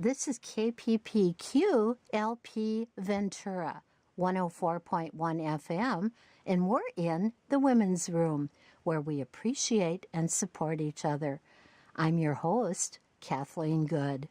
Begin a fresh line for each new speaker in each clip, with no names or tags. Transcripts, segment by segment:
This is KPPQ LP Ventura, 104.1 FM, and we're in the Women's Room, where we appreciate and support each other. I'm your host, Kathleen Good.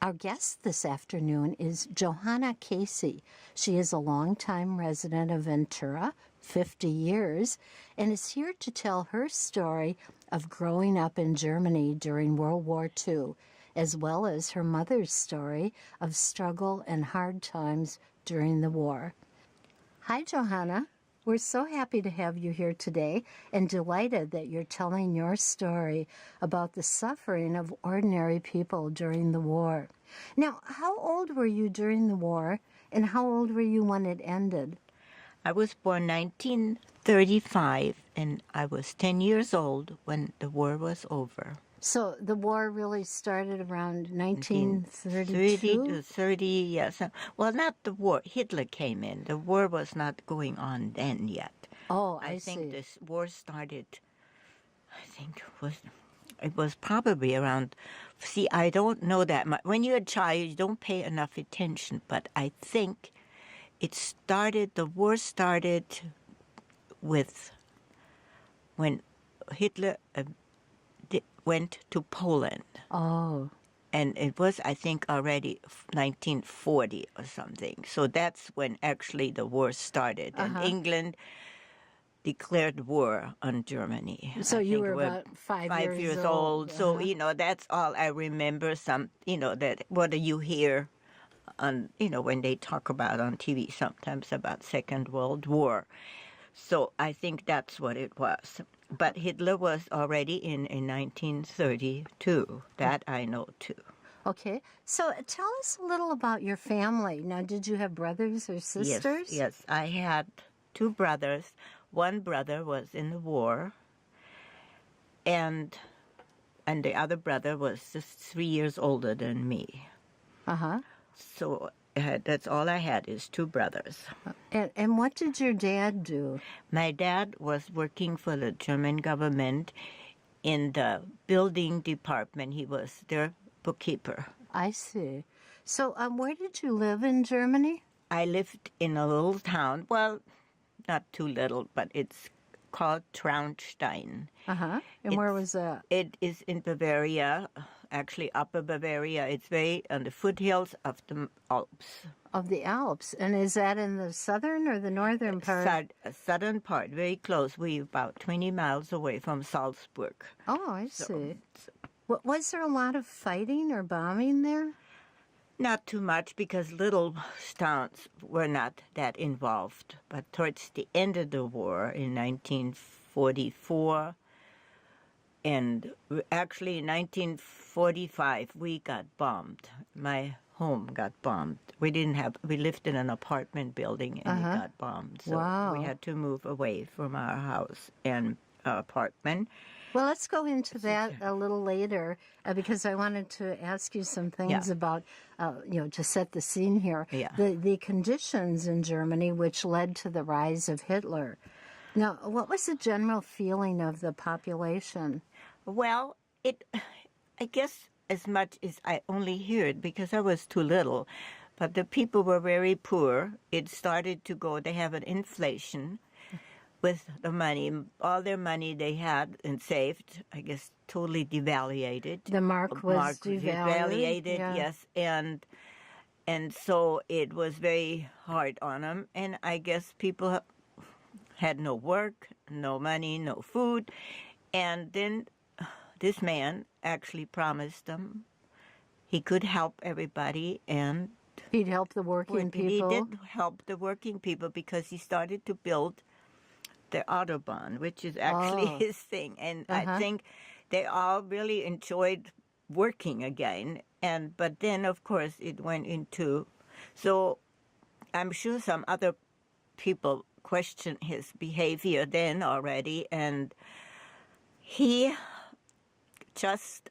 Our guest this afternoon is Johanna Casey. She is a longtime resident of Ventura, 50 years, and is here to tell her story of growing up in Germany during World War II, as well as her mother's story of struggle and hard times during the war. Hi, Johanna. We're so happy to have you here today and delighted that you're telling your story about the suffering of ordinary people during the war. Now, how old were you during the war, and how old were you when it ended?
I was born 1935, and I was 10 years old when the war was over.
So the war really started around 1932?
30, yes. Well, not the war. Hitler came in. The war was not going on then yet.
Oh,
I
see.
think this war started, it was probably around, see, I don't know that much. When you're a child, you don't pay enough attention, but I think the war started with when Hitler went to Poland.
Oh.
And it was, I think, already 1940 or something. So that's when actually the war started. And England declared war on Germany.
So you were about five years old.
So, that's all I remember. That what do you hear on, when they talk about on TV sometimes about Second World War. So I think that's what it was. But Hitler was already in 1932. That I know too.
Okay. So tell us a little about your family. Now, did you have brothers or sisters?
Yes. I had two brothers. One brother was in the war, and the other brother was just 3 years older than me.
Uh-huh.
So that's all I had is two brothers.
And what did your dad do?
My dad was working for the German government in the building department. He was their bookkeeper.
I see. So where did you live in Germany?
I lived in a little town. Well, not too little, but it's called Traunstein.
Uh-huh. And where was that?
It is in Bavaria, actually Upper Bavaria. It's very on the foothills of the Alps.
Of the Alps. And is that in the southern or the northern part?
Southern part, very close. We're about 20 miles away from Salzburg.
Oh, I see. Was there a lot of fighting or bombing there?
Not too much, because little towns were not that involved. But towards the end of the war in 1944, and actually in 1945, we got bombed. My home got bombed. We lived in an apartment building, and it got bombed. So we had to move away from our house and our apartment.
Well, let's go into that a little later, because I wanted to ask you some things about, to set the scene here.
Yeah.
The conditions in Germany which led to the rise of Hitler. Now, what was the general feeling of the population?
Well, I guess as much as I only heard, because I was too little, but the people were very poor. It started to go, they have an inflation with the money, all their money they had and saved, I guess, totally devaluated.
The mark was devalued,
yes, and so it was very hard on them. And I guess people had no work, no money, no food, and then this man actually promised them he could help everybody, and
he'd help the working people.
He did help the working people because he started to build the Autobahn, which is actually his thing. And I think they all really enjoyed working again. But then, of course, it went into... So I'm sure some other people questioned his behavior then already. And he just,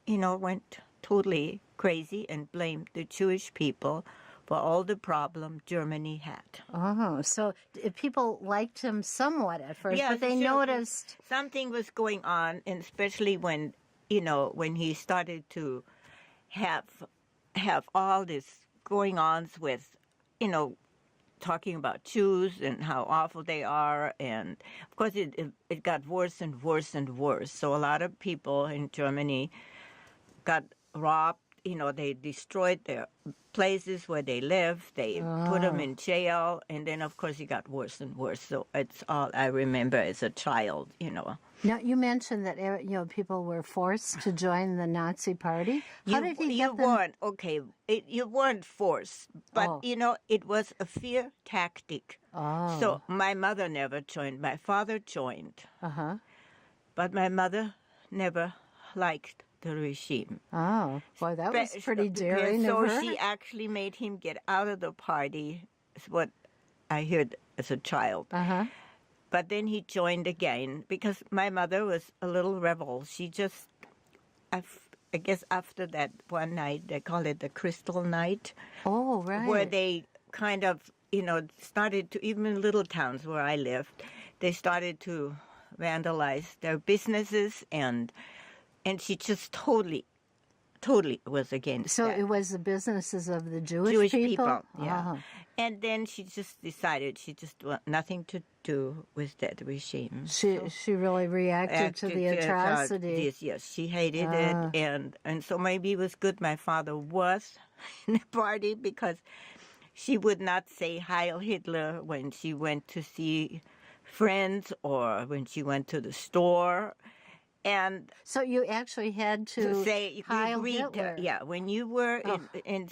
went totally crazy and blamed the Jewish people for all the problem Germany had.
Oh, so people liked him somewhat at first, but they noticed...
Something was going on, and especially when he started to have all this going on with, you know, talking about Jews and how awful they are. And of course, it got worse and worse and worse. So a lot of people in Germany got robbed. You know, they destroyed their places where they live. They put them in jail. And then, of course, it got worse and worse. So it's all I remember as a child, you know.
Now, you mentioned that, you know, people were forced to join the Nazi Party. How did he get them?
Weren't, okay, you weren't forced, but, you know, it was a fear tactic.
Oh.
So my mother never joined. My father joined. But my mother never liked the regime.
Oh, boy, that was pretty daring of her.
So she actually made him get out of the party, is what I heard as a child. But then he joined again because my mother was a little rebel. She just, I guess after that one night, they call it the Crystal Night.
Oh, right.
Where they kind of, you know, started to, even in little towns where I lived, they started to vandalize their businesses, and she just totally was against that.
So it was the businesses of the Jewish people?
Yeah. And then she just decided she just wanted nothing to do with that regime.
She really reacted to the atrocity.
Yes, she hated it, and so maybe it was good my father was in the party, because she would not say Heil Hitler when she went to see friends or when she went to the store. And
so you actually had to
say
Heil
Hitler.
Hitler.
Yeah, when you were in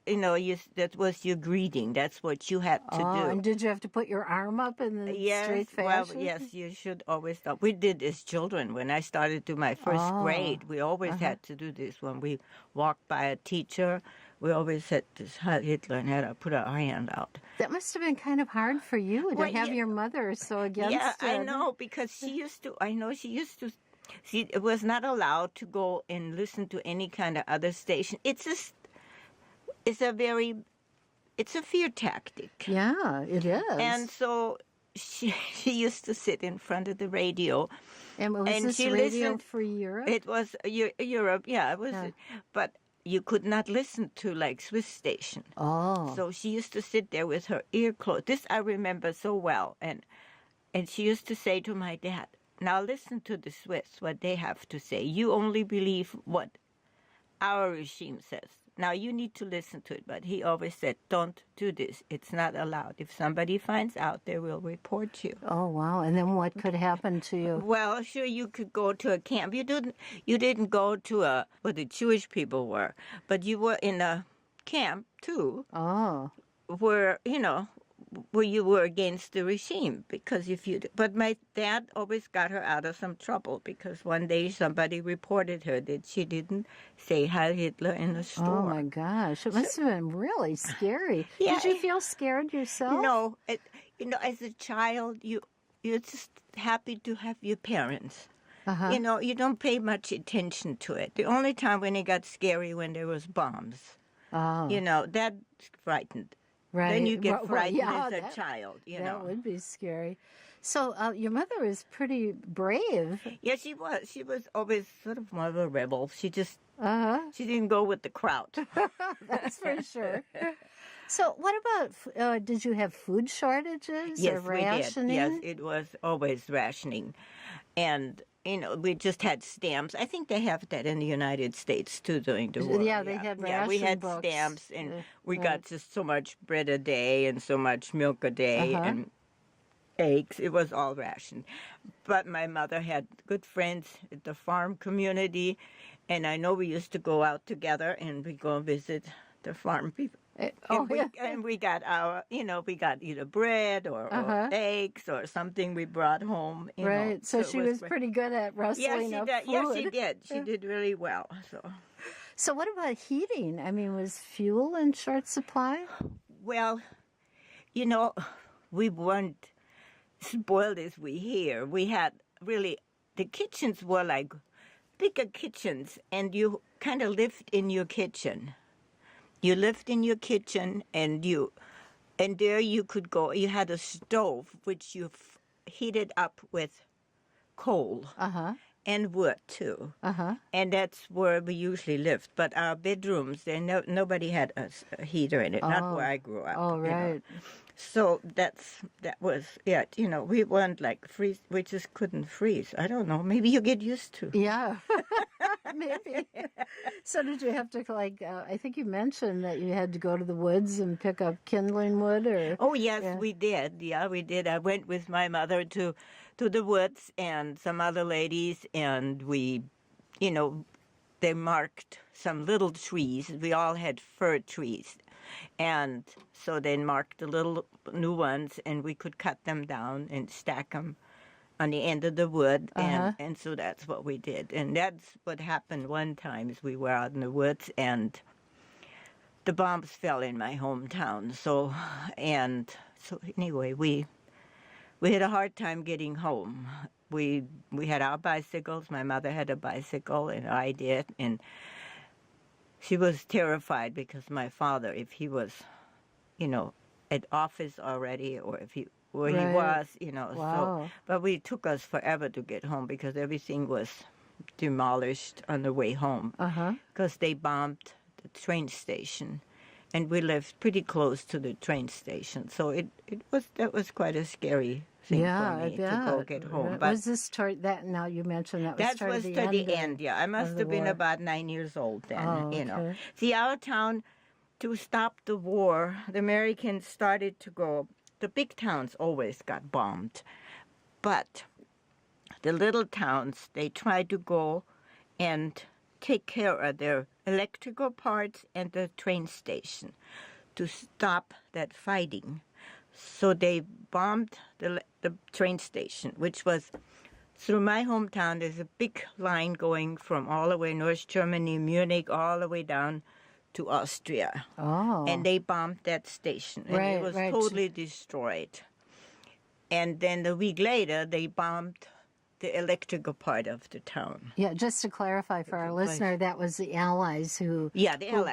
you know, that was your greeting. That's what you had to do.
And did you have to put your arm up in the straight fashion?
Well, yes, you should always stop. We did as children. When I started to my first grade, we always had to do this. When we walked by a teacher, we always said this Heil Hitler and had to put our hand out.
That must have been kind of hard for you to have your mother so against it.
Yeah, I know, because she used to, see, it was not allowed to go and listen to any kind of other station. It's a fear tactic.
Yeah, it is.
And so she used to sit in front of the radio.
And was this Radio Free Europe?
It was Europe, yeah. It was, but you could not listen to like Swiss station.
Oh.
So she used to sit there with her ear closed. This I remember so well. And she used to say to my dad, now listen to the Swiss, what they have to say. You only believe what our regime says. Now you need to listen to it. But he always said, don't do this. It's not allowed. If somebody finds out, they will report you.
Oh, wow. And then what could happen to you?
Well, sure, you could go to a camp. You didn't go to where the Jewish people were, but you were in a camp too.
Oh.
Where, you know, where you were against the regime, because but my dad always got her out of some trouble, because one day somebody reported her that she didn't say Heil Hitler in the store.
Oh my gosh, it must have been really scary.
Yeah,
did you feel scared yourself?
No, you know, as a child, you're just happy to have your parents. You know, you don't pay much attention to it. The only time when it got scary when there was bombs.
Oh.
You know, that frightened.
Right.
Then you get frightened as a child, you know.
That would be scary. So your mother was pretty brave.
Yeah, she was. She was always sort of more of a rebel. She just, she didn't go with the crowd.
That's for sure. So what about, did you have food shortages or rationing?
Yes, it was always rationing. And, you know, we just had stamps. I think they have that in the United States, too, during the war.
Yeah, they had ration
we had
books.
stamps, and we got just so much bread a day and so much milk a day and eggs. It was all rationed. But my mother had good friends at the farm community, and I know we used to go out together and we go visit the farm people. And we got our, you know, we got either bread or eggs or something we brought home. You know.
So she was pretty good at rustling up food.
Yes, she did. She did really well.
So what about heating? I mean, was fuel in short supply?
Well, you know, we weren't spoiled as we hear. We had really, the kitchens were like bigger kitchens, and you kind of lived in your kitchen. You lived in your kitchen, and there you could go. You had a stove which you heated up with coal, and wood too. And that's where we usually lived. But our bedrooms, nobody had a heater in it. Not where I grew up.
Oh,
you know.
right.
So that was it. You know, we weren't like freeze. We just couldn't freeze. I don't know. Maybe you get used to.
Yeah, maybe. So did you have to like? I think you mentioned that you had to go to the woods and pick up kindling wood, or?
Oh yes,
Yeah.
we did. Yeah, we did. I went with my mother to the woods and some other ladies, and we, you know, they marked some little trees. We all had fir trees. And so they marked the little new ones, and we could cut them down and stack them on the end of the wood. And so that's what we did. And that's what happened one time is we were out in the woods, and the bombs fell in my hometown. So anyway, we had a hard time getting home. We had our bicycles. My mother had a bicycle, and I did. And she was terrified because my father, if he was, you know, at office already, or if he where he was, you know.
Wow.
So, but it took us forever to get home because everything was demolished on the way home because they bombed the train station, and we lived pretty close to the train station. So that was quite a scary thing for me to go get home.
But was this toward that? Now you mentioned that was
that
toward
was
the
to
end.
The end. Yeah, I must have been about 9 years old then.
Oh,
you know,
okay.
see, our town, to stop the war, the Americans started to go. The big towns always got bombed, but the little towns, they tried to go and take care of their electrical parts and the train station to stop that fighting. So they bombed the train station, which was through my hometown. There's a big line going from all the way North Germany, Munich, all the way down to Austria.
Oh.
And they bombed that station, and it was totally destroyed. And then a week later, they bombed the electrical part of the town.
Yeah, just to clarify for our listener, that was the Allies who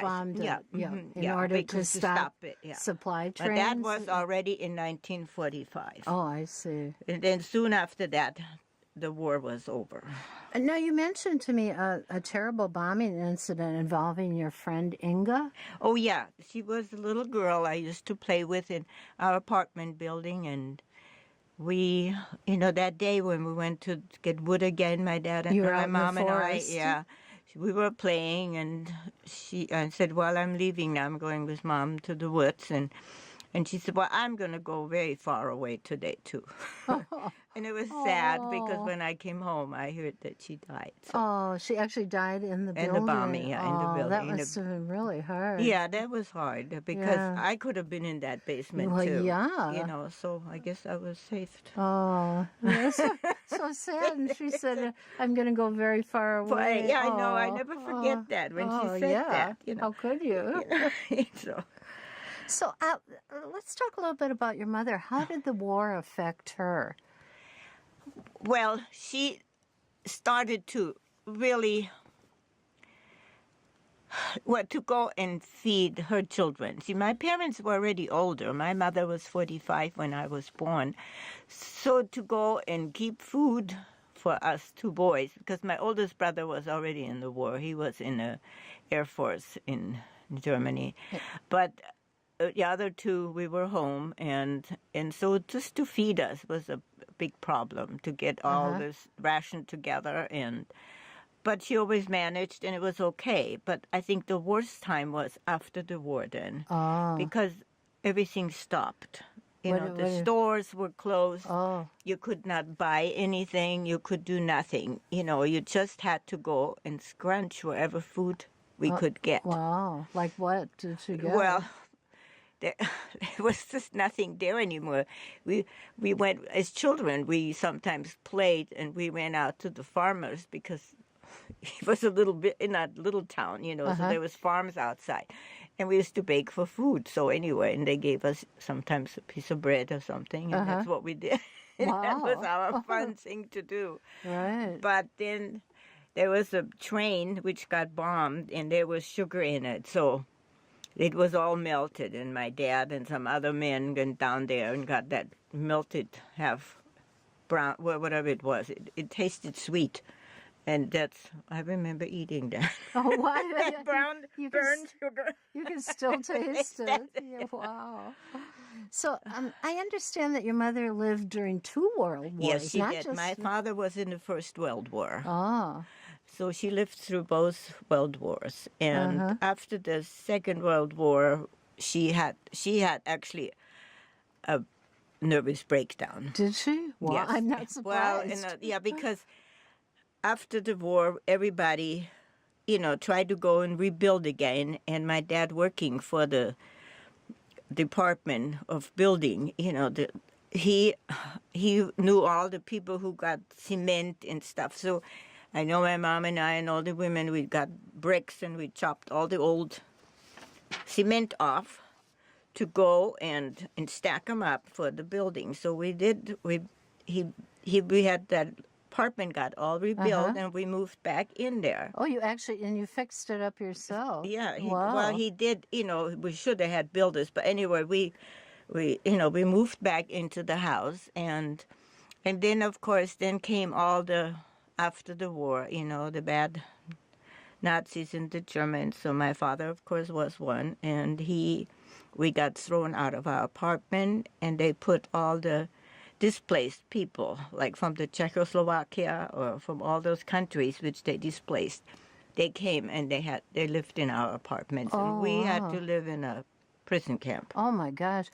bombed it in order to stop
it. Yeah.
Supply trains.
But that was already in 1945.
Oh, I see.
And then soon after that, the war was over.
Now, you mentioned to me a terrible bombing incident involving your friend Inga.
Oh, yeah. She was a little girl I used to play with in our apartment building, and we, you know, that day when we went to get wood again, my dad and my mom and I, we were playing, and I said, well, I'm leaving now. I'm going with Mom to the woods. And she said, well, I'm going to go very far away today, too. And it was sad because when I came home, I heard that she died. So.
Oh, she actually died in the building?
In the bombing, yeah, in the building.
That must have been really hard.
Yeah, that was hard because I could have been in that basement, too.
Yeah.
You know, so I guess I was saved.
Oh, that's so sad. And she said, I'm going to go very far away.
Yeah, I know. I never forget that when she said that. You know.
How could you? So let's talk a little bit about your mother. How did the war affect her?
Well, she started to really to go and feed her children. See, my parents were already older. My mother was 45 when I was born. So to go and keep food for us two boys, because my oldest brother was already in the war. He was in the Air Force in Germany. But the other two, we were home, and so just to feed us was a big problem, to get all this ration together. But she always managed, and it was okay. But I think the worst time was after the war then, because everything stopped. You know, the stores were closed. You could not buy anything. You could do nothing. You know, you just had to go and scrunch wherever food we could get.
Wow. Like what did you get?
Well, there was just nothing there anymore. We went, as children, we sometimes played, and we went out to the farmers because it was a little bit in that little town, you know, so there was farms outside. And we used to bake for food. So anyway, and they gave us sometimes a piece of bread or something, and that's what we did.
Wow.
That was our fun thing to do.
Right.
But then there was a train which got bombed, and there was sugar in it, so it was all melted, and my dad and some other men went down there and got that melted half brown, whatever it was. It tasted sweet, And I remember eating that.
Oh, why?
That brown, burned sugar.
You can still taste it. Yeah, wow. So I understand that your mother lived during 2 world wars.
Yes, she did. My father was in the First World War.
Oh.
So she lived through both world wars. And after the Second World War, she had actually a nervous breakdown.
Did she? Well,
yes.
I'm not surprised.
Well, yeah, because after the war, everybody, tried to go and rebuild again. And my dad, working for the Department of Building, he knew all the people who got cement and stuff. So I know my mom and I and all the women, we got bricks and we chopped all the old cement off to go and stack them up for the building. So we did. We had that apartment got all rebuilt and we moved back in there.
Oh, you fixed it up yourself.
Yeah.
Wow.
Well, he did. We should have had builders, but anyway, we moved back into the house and then of course came all the after the war, the bad Nazis and the Germans. So my father, of course, was one, and we got thrown out of our apartment, and they put all the displaced people, like from the Czechoslovakia or from all those countries which they displaced. They came and they lived in our apartments, and we had to live in a prison camp.
Oh my gosh.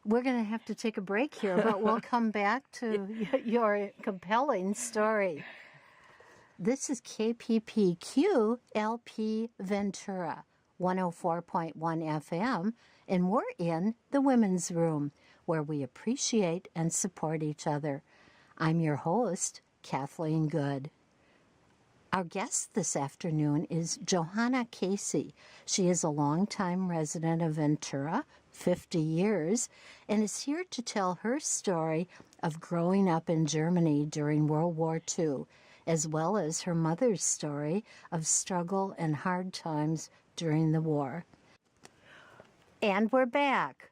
We're going to have to take a break here, but we'll come back to your compelling story. This is KPPQ LP Ventura, 104.1 FM, and we're in the Women's Room, where we appreciate and support each other. I'm your host, Kathleen Good. Our guest this afternoon is Johanna Casey. She is a longtime resident of Ventura, 50 years, and is here to tell her story of growing up in Germany during World War II, as well as her mother's story of struggle and hard times during the war. And we're back.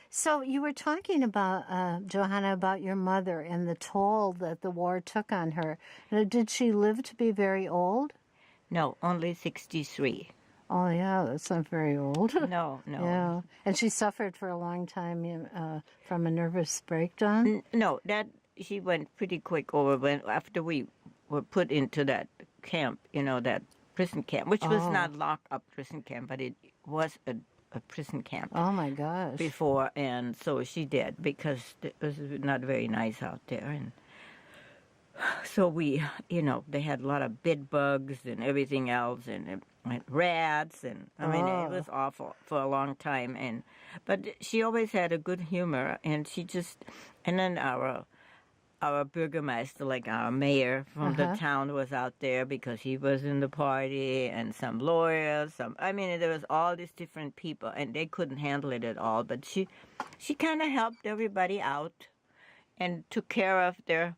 So you were talking about, Johanna, about your mother and the toll that the war took on her. Did she live to be very old?
No, only 63.
Oh, yeah, that's not very old.
No.
Yeah, and she suffered for a long time from a nervous breakdown?
No, she went pretty quick over after we were put into that camp, that prison camp, which was not lock-up prison camp, but it was a prison camp.
Oh, my gosh.
Before, and so she did, because it was not very nice out there. And so we, they had a lot of bed bugs and everything else, and rats, and I mean, it was awful for a long time. But she always had a good humor, and then our burgomaster, like our mayor from the town, was out there because he was in the party, and some lawyers, there was all these different people, and they couldn't handle it at all. But she kind of helped everybody out and took care of their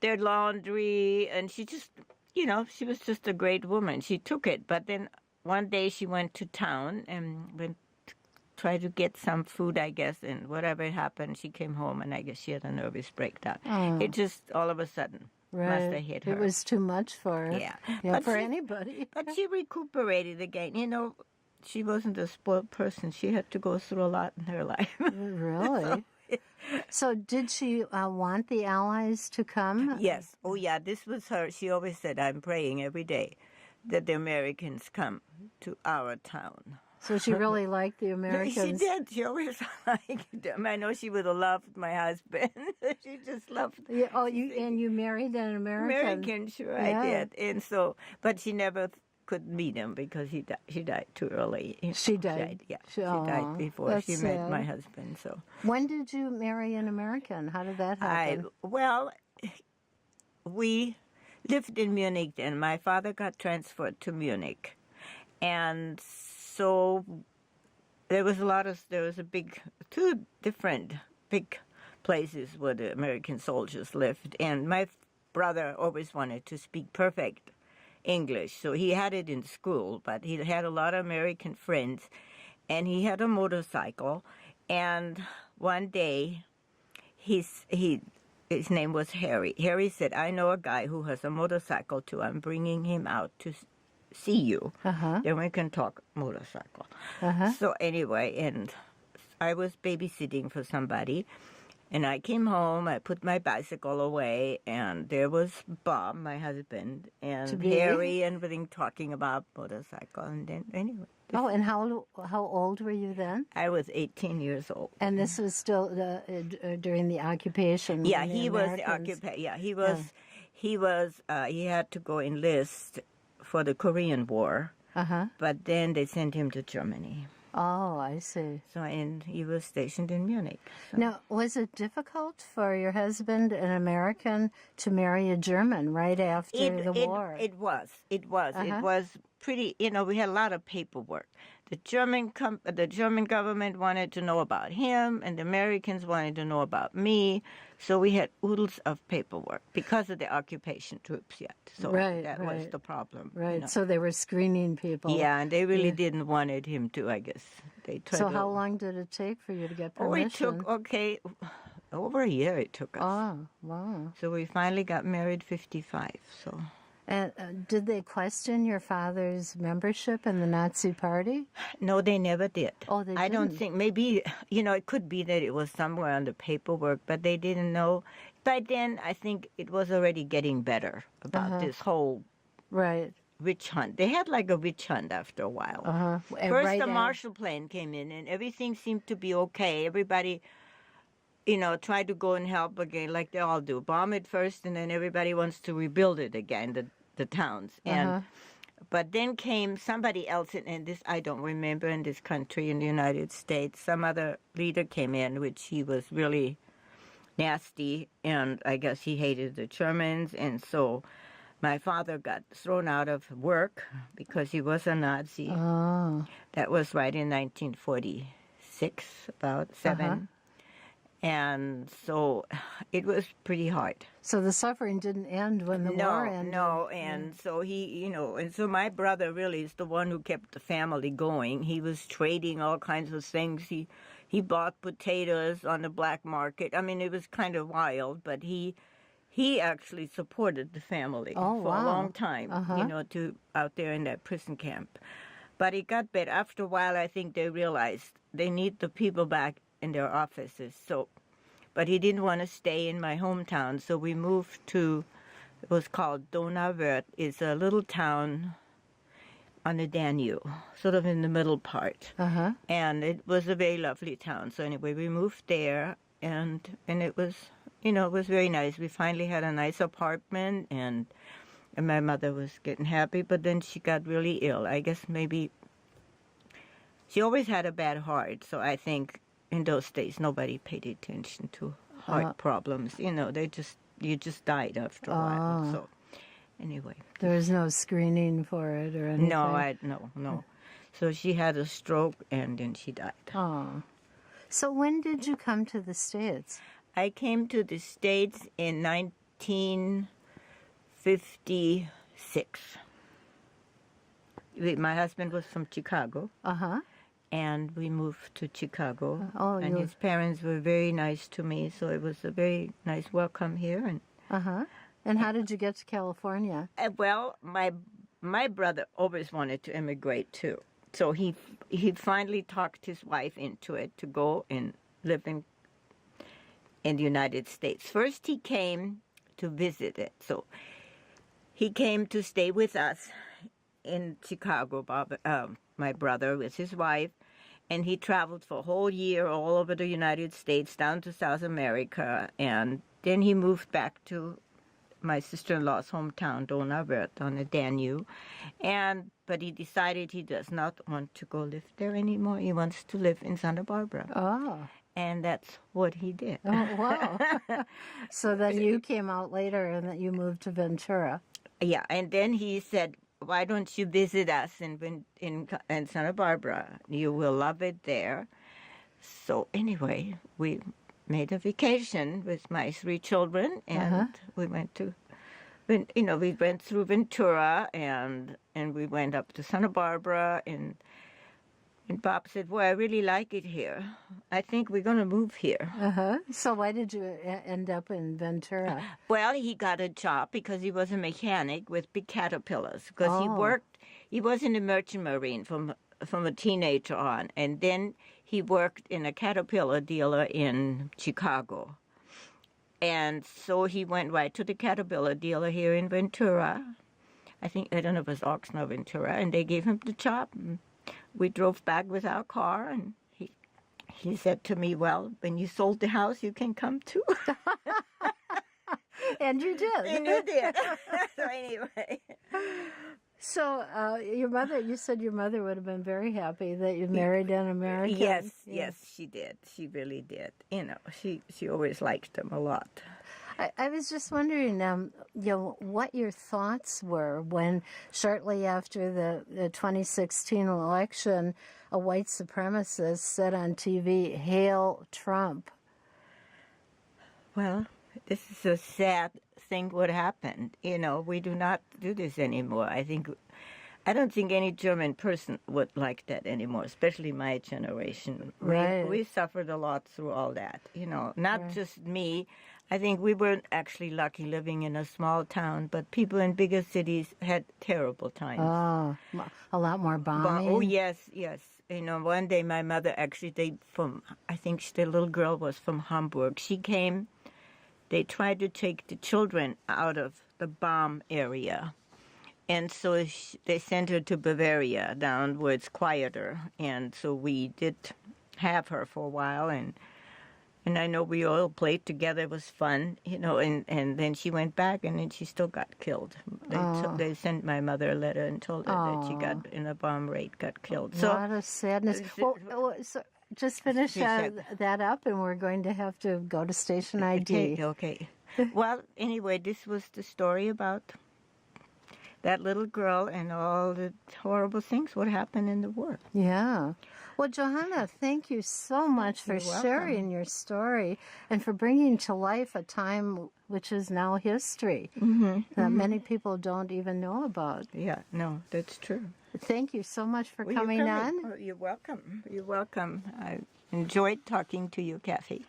laundry, and she just, she was just a great woman. She took it, but then one day she went to town and tried to get some food, I guess, and whatever happened, she came home, and I guess she had a nervous breakdown. It just all of a sudden must have hit her.
It was too much for her.
Yeah,
for anybody.
But she recuperated again. She wasn't a spoiled person. She had to go through a lot in her life.
Really? So did she want the Allies to come?
Yes. Oh, yeah, this was her. She always said, I'm praying every day that the Americans come to our town.
So she really liked the Americans.
She did. She always liked them. I know she would have loved my husband. She just loved.
Yeah, you married an American.
American, sure, yeah. I did. And so, but she never could meet him because she died too early.
She died.
Yeah, she died before she met my husband. So
when did you marry an American? How did that happen?
We lived in Munich then. My father got transferred to Munich, and so there was two different big places where the American soldiers lived, and my brother always wanted to speak perfect English, so he had it in school, but he had a lot of American friends, and he had a motorcycle, and one day he his name was Harry. Harry said, I know a guy who has a motorcycle too. I'm bringing him out to see you. Then we can talk motorcycle. So anyway, and I was babysitting for somebody. And I came home, I put my bicycle away, and there was Bob, my husband, and Harry and everything talking about motorcycle. And then, anyway.
Oh, and how old were you then?
I was 18 years old.
And this was still during the occupation?
Yeah, he was the occupation. Yeah, he was. He had to go enlist for the Korean War. But then they sent him to Germany.
Oh, I see.
So, and he was stationed in Munich. So.
Now, was it difficult for your husband, an American, to marry a German right after the war?
It was. It was pretty. We had a lot of paperwork. The German government wanted to know about him, and the Americans wanted to know about me. So we had oodles of paperwork because of the occupation troops yet. So that was the problem.
Right. So they were screening people.
Yeah, and they really didn't wanted him to, I guess.
So how long did it take for you to get permission?
Oh, it took, over a year it took us.
Oh, wow.
So we finally got married 55, so...
And did they question your father's membership in the Nazi Party?
No, they never did.
Oh, they didn't?
I don't think, maybe, it could be that it was somewhere on the paperwork, but they didn't know. By then, I think it was already getting better about this whole witch hunt. They had like a witch hunt after a while. First, the Marshall Plan came in, and everything seemed to be okay. Everybody... try to go and help again, like they all do. Bomb it first, and then everybody wants to rebuild it again, the towns. But then came somebody else, and this I don't remember in this country, in the United States. Some other leader came in, which he was really nasty, and I guess he hated the Germans, and so my father got thrown out of work because he was a Nazi.
Oh.
That was right in 1946, about 7. And so it was pretty hard.
So the suffering didn't end when the war ended?
No, and so and so my brother really is the one who kept the family going. He was trading all kinds of things. He bought potatoes on the black market. I mean, it was kind of wild, but he actually supported the family for a long time, out there in that prison camp. But it got better. After a while, I think they realized they need the people back in their offices. But he didn't want to stay in my hometown, so we moved to, it was called WWII. It's a little town on the Danube, sort of in the middle part. And it was a very lovely town. So anyway, we moved there, and it was, it was very nice. We finally had a nice apartment, and my mother was getting happy, but then she got really ill. I guess maybe she always had a bad heart, so I think in those days, nobody paid attention to heart problems. You just died after a while. So, anyway.
There was no screening for it or anything?
No. So she had a stroke, and then she died.
Oh. So when did you come to the States?
I came to the States in 1956. My husband was from Chicago. And we moved to Chicago. And his parents were very nice to me, so it was a very nice welcome here.
And how did you get to California?
Well, my brother always wanted to immigrate too. So he finally talked his wife into it to go and live in the United States. First he came to visit it. So he came to stay with us in Chicago, my brother with his wife, and he traveled for a whole year all over the United States, down to South America, and then he moved back to my sister-in-law's hometown, WWII, on the Danube, but he decided he does not want to go live there anymore. He wants to live in Santa Barbara.
Oh.
And that's what he did.
Oh, wow. So then you came out later and that you moved to Ventura.
Yeah, and then he said, why don't you visit us in Santa Barbara? You will love it there. So anyway, we made a vacation with my 3 children, and we went to, we went through Ventura, and we went up to Santa Barbara, and And Bob said, "Well, I really like it here. I think we're going to move here."
So why did you end up in Ventura?
Well, he got a job because he was a mechanic with big Caterpillars. Because
Oh.
he was in the Merchant Marine from a teenager on. And then he worked in a Caterpillar dealer in Chicago. And so he went right to the Caterpillar dealer here in Ventura. I don't know if it was Oxnard or Ventura. And they gave him the job. And we drove back with our car, and he said to me, "Well, when you sold the house, you can come too."
And you did.
And you did. So anyway.
So you said your mother would have been very happy that you married an American.
Yes, she did. She really did. She always liked them a lot.
I was just wondering, what your thoughts were when, shortly after the 2016 election, a white supremacist said on TV, "Hail Trump."
Well, this is a sad thing what happened. We do not do this anymore. I don't think any German person would like that anymore, especially my generation.
Right.
We suffered a lot through all that, not just me. I think we weren't actually lucky living in a small town, but people in bigger cities had terrible times.
Oh, a lot more bombing.
Oh, yes. One day my mother actually, I think the little girl was from Hamburg. She came, they tried to take the children out of the bomb area. And so they sent her to Bavaria, down where it's quieter. And so we did have her for a while, and I know we all played together. It was fun, and then she went back, and then she still got killed. They sent my mother a letter and told her that she got in a bomb raid, got killed.
A lot of sadness. Well, so just finish that up, and we're going to have to go to station ID.
Okay. Well, anyway, this was the story about that little girl and all the horrible things what happened in the war.
Yeah. Well, Johanna, thank you so much for sharing your story and for bringing to life a time which is now history that many people don't even know about.
Yeah, no, that's true.
Thank you so much for coming on.
Oh, you're welcome. You're welcome. I enjoyed talking to you, Kathy.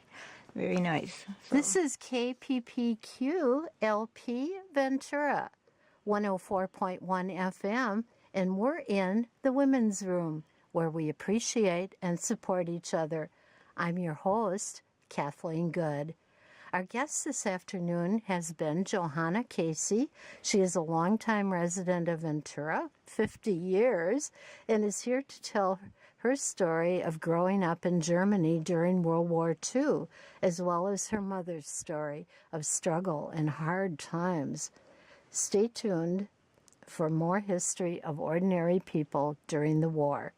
Very nice.
This is KPPQ LP Ventura, 104.1 FM, and we're in the Women's Room, where we appreciate and support each other. I'm your host, Kathleen Good. Our guest this afternoon has been Johanna Casey. She is a longtime resident of Ventura, 50 years, and is here to tell her story of growing up in Germany during World War II, as well as her mother's story of struggle and hard times. Stay tuned for more history of ordinary people during the war.